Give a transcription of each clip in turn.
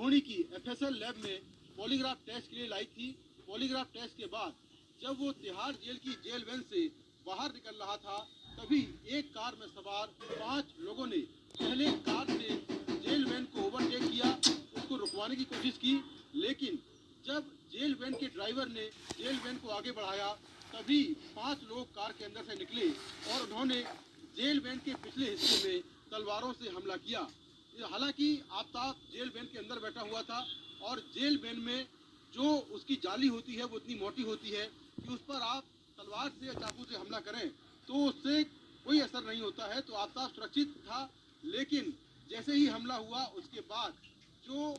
रोहिणी की FSL lab में polygraph test के लिए लाई थी। पॉलीग्राफ टेस्ट के बाद जब वो तिहाड़ जेल की जेल वैन से बाहर निकल रहा था, तभी एक कार में सवार 5 लोगों ने पहले कार से जेल वैन को ओवरटेक किया, उसको रुकवाने की कोशिश की, लेकिन जब जेल वैन के ड्राइवर ने जेल वैन को आगे बढ़ाया, तभी 5 लोग कार के अंदर से निकले और उन्होंने जेल वैन के पिछले हिस्से में तलवारों से हमला किया। हालांकि आफ्ताब जेल वैन के अंदर बैठा हुआ था और जेल वैन में जो उसकी जाली होती है वो इतनी मोटी होती है कि उस पर आप तलवार से या चाकू से हमला करें तो उससे कोई असर नहीं होता है। तो आफ्ताब सुरक्षित था, लेकिन जैसे ही हमला हुआ उसके बाद जो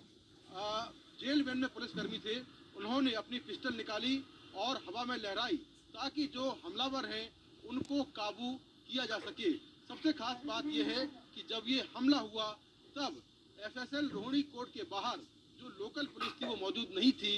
जेल वैन में पुलिसकर्मी थे उन्होंने अपनी पिस्टल निकाली और हवा में लहराई ताकि जो हमलावर हैं उनको काबू किया जा सके। सबसे खास बात यह है कि जब ये हमला हुआ तब एफएसएल रोहिणी कोर्ट के बाहर जो लोकल पुलिस थी वो मौजूद नहीं थी,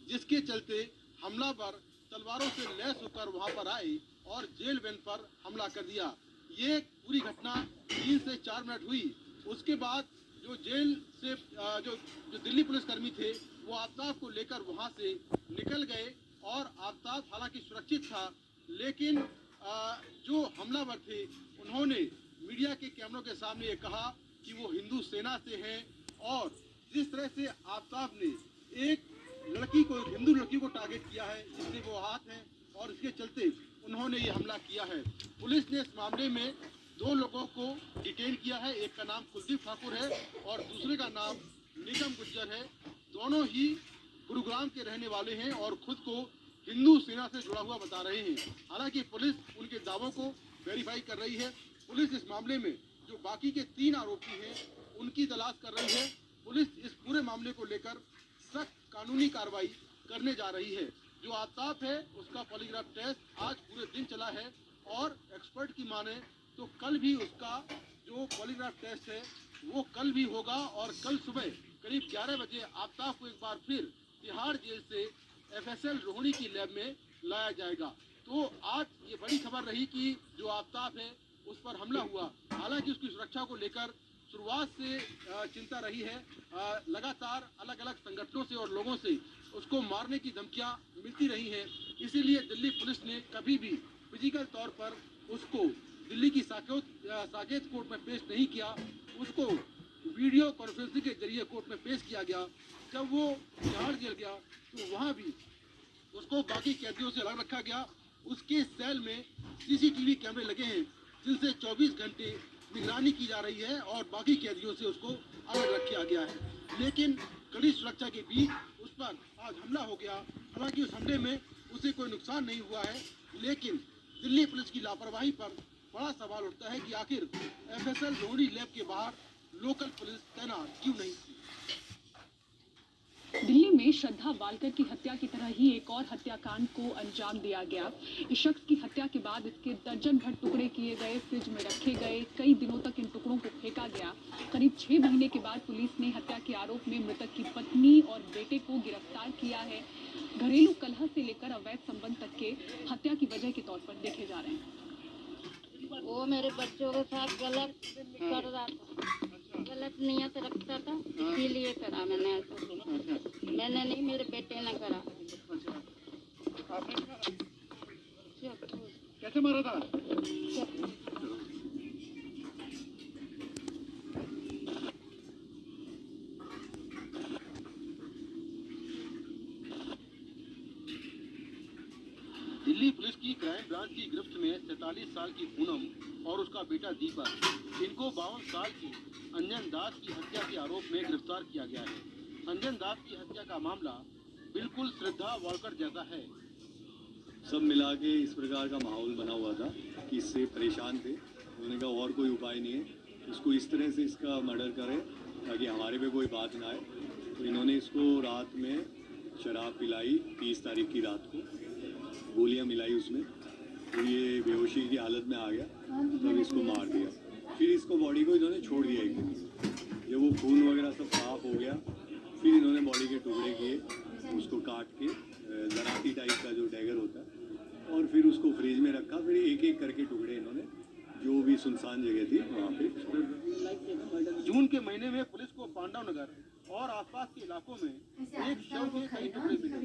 जिसके चलते हमलावर तलवारों से लैस होकर वहां पर आए और जेल वैन पर हमला कर दिया। ये पूरी घटना 3 से 4 मिनट हुई। उसके बाद जो जेल से जो दिल्ली पुलिसकर्मी थे वो आफ्ताब को लेकर वहां से निकल गए और आफ्ताब हालांकि सुरक्षित था, लेकिन जो हमलावर थे उन्होंने मीडिया के कैमरों के सामने ये कहा कि वो हिंदू सेना से हैं और जिस तरह से आफ्ताब ने एक हिंदू लड़की को टारगेट किया है जिससे वो हाथ हैं और इसके चलते उन्होंने ये हमला किया है। पुलिस ने इस मामले में 2 लोगों को डिटेन किया है, एक का नाम कुलदीप ठाकुर है और दूसरे का नाम निगम गुज्जर है। दोनों ही गुरुग्राम के रहने वाले हैं और खुद को हिंदू सेना से जुड़ा हुआ बता रहे हैं। हालांकि पुलिस उनके दावों को वेरीफाई कर रही है। पुलिस इस मामले में जो बाकी के 3 आरोपी हैं उनकी तलाश कर रही है। पुलिस इस पूरे मामले को लेकर सख्त कानूनी कार्रवाई करने जा रही है। जो आफ्ताब है उसका पॉलीग्राफ टेस्ट आज पूरे दिन चला है और एक्सपर्ट की माने तो कल भी उसका जो पॉलीग्राफ टेस्ट है वो कल भी होगा और कल सुबह करीब 11 बजे आफ्ताब को एक बार फिर तिहाड़ जेल से एफएसएल रोहिणी की लैब में लाया जाएगा। तो आज ये बड़ी खबर रही कि जो आफ्ताब है उस पर हमला हुआ। हालांकि उसकी सुरक्षा को लेकर शुरुआत से चिंता रही है। लगातार अलग अलग संगठनों से और लोगों से उसको मारने की धमकियां मिलती रही हैं। इसीलिए दिल्ली पुलिस ने कभी भी फिजिकल तौर पर उसको दिल्ली की साकेत कोर्ट में पेश नहीं किया। उसको वीडियो कॉन्फ्रेंसिंग के जरिए कोर्ट में पेश किया गया। जब वो तिहाड़ जेल गया तो वहाँ भी उसको बाकी कैदियों से अलग रखा गया। उसके सेल में सीसीटीवी कैमरे लगे हैं जिनसे 24 घंटे निगरानी की जा रही है और बाकी कैदियों से उसको अलग रखा गया है। लेकिन कड़ी सुरक्षा के बीच उस पर आज हमला हो गया। हालांकि उस हमले में उसे कोई नुकसान नहीं हुआ है, लेकिन दिल्ली पुलिस की लापरवाही पर बड़ा सवाल उठता है कि आखिर एफएसएल रोहिणी लैब के बाहर लोकल पुलिस तैनात क्यों नहीं थी। दिल्ली में श्रद्धा वालकर की हत्या की तरह ही एक और हत्याकांड को अंजाम दिया गया। इस शख्स की हत्या के बाद इसके दर्जन भर टुकड़े किए गए, फ्रिज में रखे गए, कई दिनों तक इन टुकड़ों को फेंका गया। करीब 6 महीने के बाद पुलिस ने हत्या के आरोप में मृतक की पत्नी और बेटे को गिरफ्तार किया है। घरेलू कलह से लेकर अवैध संबंध तक के हत्या की वजह के तौर पर देखे जा रहे हैं। वो मेरे बच्चों के साथ गलत कर रहा था, गलत नियत रखता था, इसीलिए करा मैंने ऐसा। मैंने नहीं, मेरे बेटे ने करा। कैसे मारा था? दिल्ली पुलिस की क्राइम ब्रांच की गिरफ्त में 47 साल की पूनम और उसका बेटा दीपक, इनको 52 साल की अंजन दास की हत्या के आरोप में गिरफ्तार किया गया है। अंजन दास की हत्या का मामला बिल्कुल श्रद्धा वालकर जैसा है। सब मिला के इस प्रकार का माहौल बना हुआ था कि इससे परेशान थे। उन्होंने कहा और कोई उपाय नहीं है, इसको इस तरह से इसका मर्डर करें ताकि हमारे पे कोई बात ना आए। तो इन्होंने इसको रात में शराब पिलाई, 30 तारीख की रात को गोलियां मिलाई उसमें, तो ये बेहोशी की हालत में आ गया, तब इसको मार दिया। फिर इसको बॉडी को इन्होंने छोड़ दिया एक दिन। जब वो खून वगैरह सब साफ हो गया फिर इन्होंने बॉडी के टुकड़े किए, उसको काट के दराती टाइप का जो डैगर होता है और फिर उसको फ्रिज में रखा। फिर एक एक करके टुकड़े इन्होंने जो भी सुनसान जगह थी वहाँ पे। जून के महीने में पुलिस को पांडव नगर और आसपास के इलाकों में एक शव के कई टुकड़े मिले।